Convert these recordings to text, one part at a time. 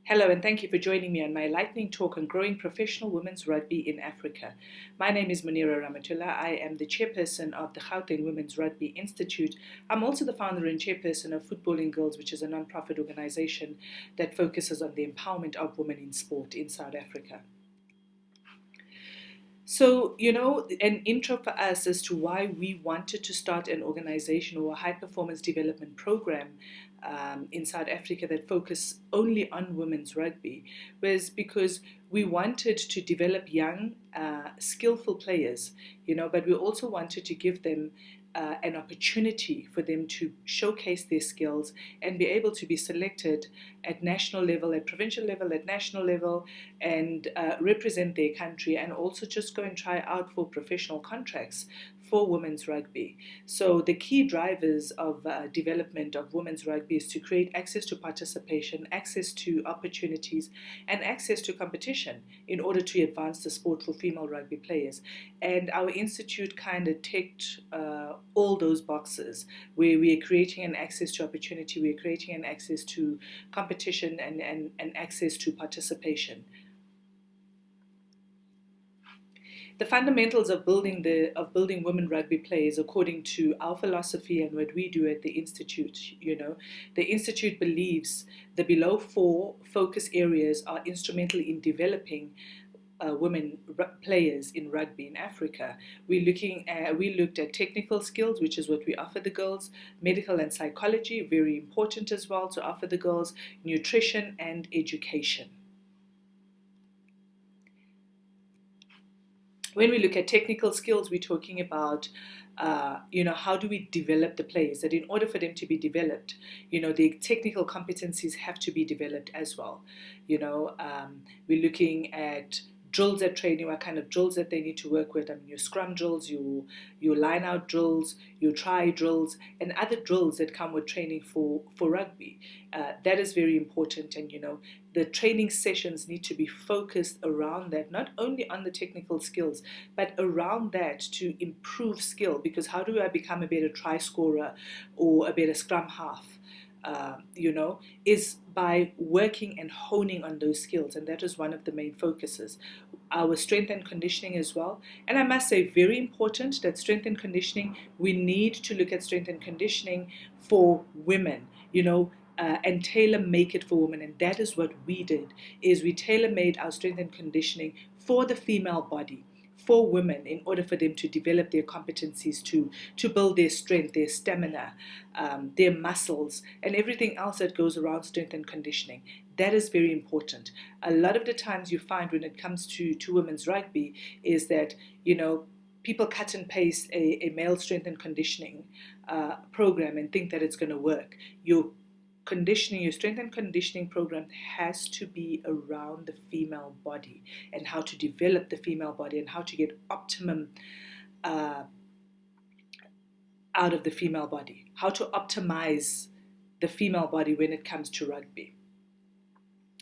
Hello, and thank you for joining me on my Lightning talk on growing professional women's rugby in Africa. My name is Moonira Ramathula. I am the chairperson of the Gauteng Women's Rugby Institute. I'm also the founder and chairperson of Footballing Girls, which is a non-profit organization that focuses on the empowerment of women in sport in South Africa. So, an intro for us as to why we wanted to start an organization or a high performance development program in South Africa that focus only on women's rugby was because we wanted to develop young, skillful players, but we also wanted to give them an opportunity for them to showcase their skills and be able to be selected at national level, at provincial level, at national level, and represent their country, and also just go and try out for professional contracts for women's rugby. So the key drivers of development of women's rugby is to create access to participation, access to opportunities, and access to competition in order to advance the sport for female rugby players. And our institute kind of ticked all those boxes, where we are creating an access to opportunity, we are creating an access to competition, and access to participation. The fundamentals of building women rugby players, according to our philosophy and what we do at the institute, the institute believes the below four focus areas are instrumental in developing women players in rugby in Africa. We looked at technical skills, which is what we offer the girls, medical and psychology, very important as well to offer the girls, nutrition and education. When we look at technical skills, we're talking about, how do we develop the players? That in order for them to be developed, the technical competencies have to be developed as well. We're looking at drills at training, what kind of drills that they need to work with. I mean, your scrum drills, your line out drills, your try drills, and other drills that come with training for rugby. That is very important, and the training sessions need to be focused around that, not only on the technical skills, but around that to improve skill. Because how do I become a better try scorer or a better scrum half? Is by working and honing on those skills, and that is one of the main focuses. Our strength and conditioning as well, and I must say, very important that strength and conditioning, we need to look at strength and conditioning for women, and tailor make it for women, and that is what we did, is we tailor made our strength and conditioning for the female body, for women, in order for them to develop their competencies to build their strength, their stamina, their muscles, and everything else that goes around strength and conditioning. That is very important. A lot of the times you find when it comes to women's rugby is that, people cut and paste a male strength and conditioning program and think that it's going to work. Your strength and conditioning program has to be around the female body and how to develop the female body and how to get optimum out of the female body, how to optimize the female body when it comes to rugby.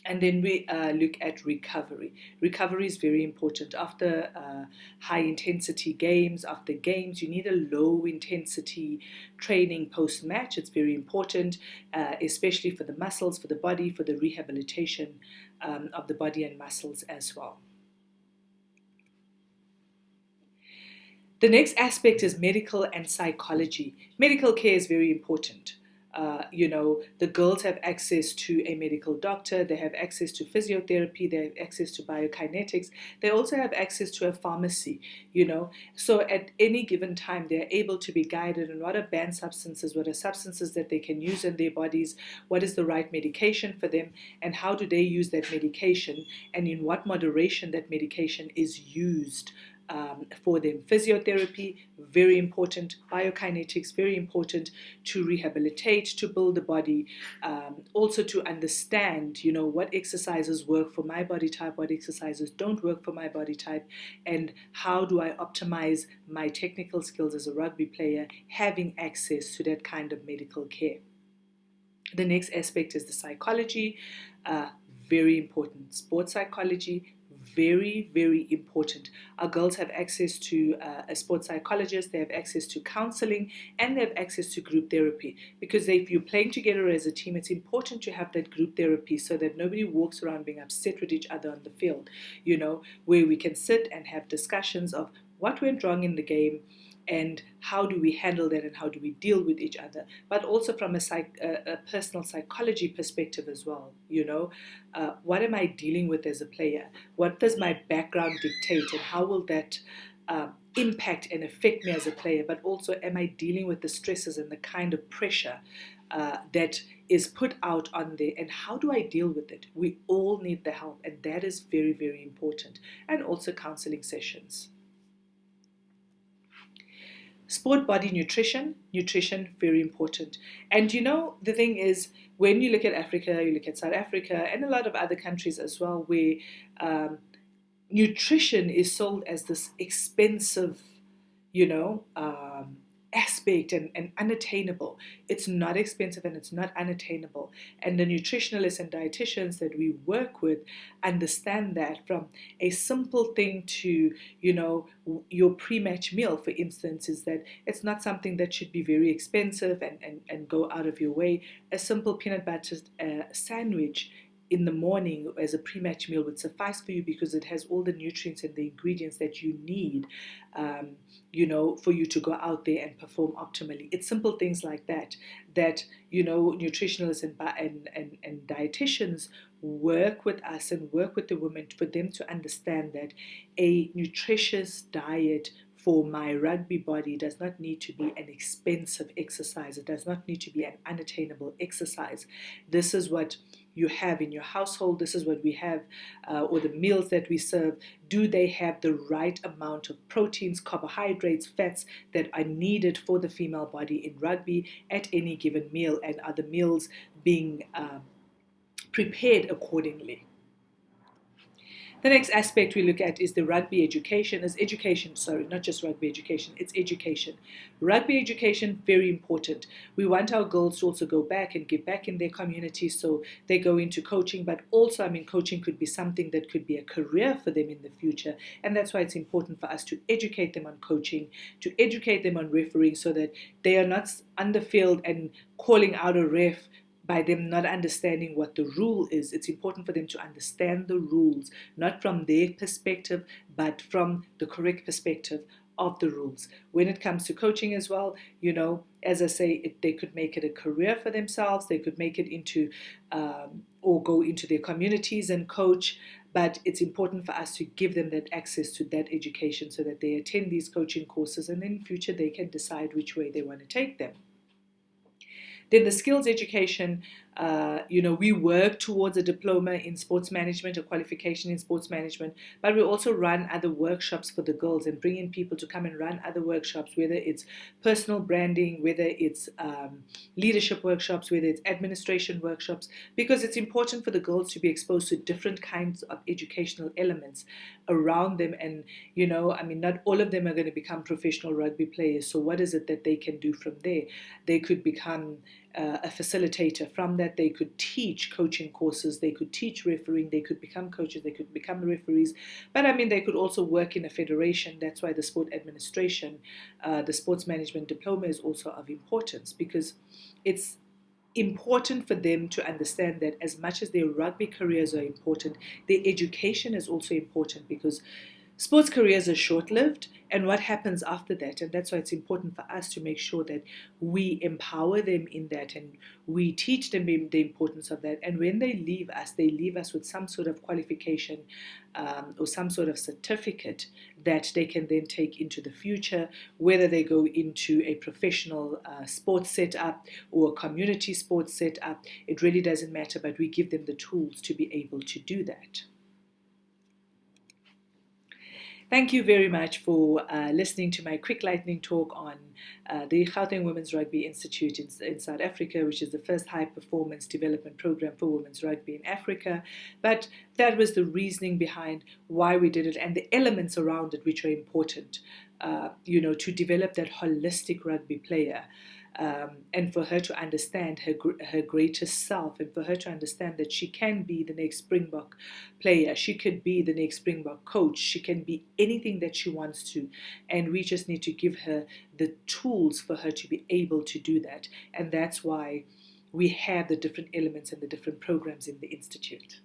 And then we look at recovery. Recovery is very important. After high intensity games, after games, you need a low intensity training post-match. It's very important, especially for the muscles, for the body, for the rehabilitation of the body and muscles as well. The next aspect is medical and psychology. Medical care is very important. The girls have access to a medical doctor, they have access to physiotherapy, they have access to biokinetics, they also have access to a pharmacy, So at any given time, they're able to be guided on what are banned substances, what are substances that they can use in their bodies, what is the right medication for them, and how do they use that medication, and in what moderation that medication is used for them. Physiotherapy, very important. Biokinetics, very important to rehabilitate, to build the body. Also to understand, what exercises work for my body type, what exercises don't work for my body type, and how do I optimize my technical skills as a rugby player, having access to that kind of medical care. The next aspect is the psychology, very important. Sports psychology, very, very important. Our girls have access to a sports psychologist, they have access to counseling, and they have access to group therapy. Because if you're playing together as a team, it's important to have that group therapy so that nobody walks around being upset with each other on the field, where we can sit and have discussions of what went wrong in the game, and how do we handle that and how do we deal with each other, but also from a personal psychology perspective as well. What am I dealing with as a player? What does my background dictate, and how will that impact and affect me as a player? But also, am I dealing with the stresses and the kind of pressure that is put out on there, and how do I deal with it? We all need the help, and that is very, very important. And also counseling sessions. Sport body nutrition, very important. And the thing is, when you look at Africa, you look at South Africa and a lot of other countries as well, where nutrition is sold as this expensive, aspect and unattainable. It's not expensive and it's not unattainable. And the nutritionalists and dietitians that we work with understand that, from a simple thing to, your pre-match meal, for instance, is that it's not something that should be very expensive and go out of your way. A simple peanut butter sandwich in the morning as a pre-match meal would suffice for you, because it has all the nutrients and the ingredients that you need, for you to go out there and perform optimally. It's simple things like that nutritionalists and dietitians work with us and work with the women for them to understand that a nutritious diet for my rugby body does not need to be an expensive exercise. It does not need to be an unattainable exercise. This is what you have in your household. This is what we have, or the meals that we serve. Do they have the right amount of proteins, carbohydrates, fats that are needed for the female body in rugby at any given meal? And are the meals being prepared accordingly? The next aspect we look at is the rugby education. Not just rugby education, it's education. Rugby education, very important. We want our girls to also go back and give back in their community, so they go into coaching, but also, coaching could be something that could be a career for them in the future, and that's why it's important for us to educate them on coaching, to educate them on refereeing, so that they are not on the field and calling out a ref by them not understanding what the rule is. It's important for them to understand the rules, not from their perspective, but from the correct perspective of the rules. When it comes to coaching as well, as I say, they could make it a career for themselves. They could make it into, or go into their communities and coach. But it's important for us to give them that access to that education, so that they attend these coaching courses, and in future they can decide which way they want to take them. Then the skills education, we work towards a diploma in sports management, a qualification in sports management, but we also run other workshops for the girls and bring in people to come and run other workshops, whether it's personal branding, whether it's leadership workshops, whether it's administration workshops, because it's important for the girls to be exposed to different kinds of educational elements around them. And, not all of them are going to become professional rugby players. So what is it that they can do from there? They could become a facilitator. From that, they could teach coaching courses, they could teach refereeing, they could become coaches, they could become referees. But they could also work in a federation. That's why the sport administration, the sports management diploma is also of importance, because it's important for them to understand that as much as their rugby careers are important, their education is also important, because sports careers are short-lived, and what happens after that? And that's why it's important for us to make sure that we empower them in that, and we teach them the importance of that. And when they leave us with some sort of qualification or some sort of certificate that they can then take into the future, whether they go into a professional sports setup or a community sports setup. It really doesn't matter, but we give them the tools to be able to do that. Thank you very much for listening to my quick lightning talk on the Gauteng Women's Rugby Institute in South Africa, which is the first high-performance development program for women's rugby in Africa. But that was the reasoning behind why we did it, and the elements around it which are important, to develop that holistic rugby player. and for her to understand her greatest self, and for her to understand that she can be the next Springbok player, she could be the next Springbok coach, she can be anything that she wants to, and we just need to give her the tools for her to be able to do that. And that's why we have the different elements and the different programs in the Institute.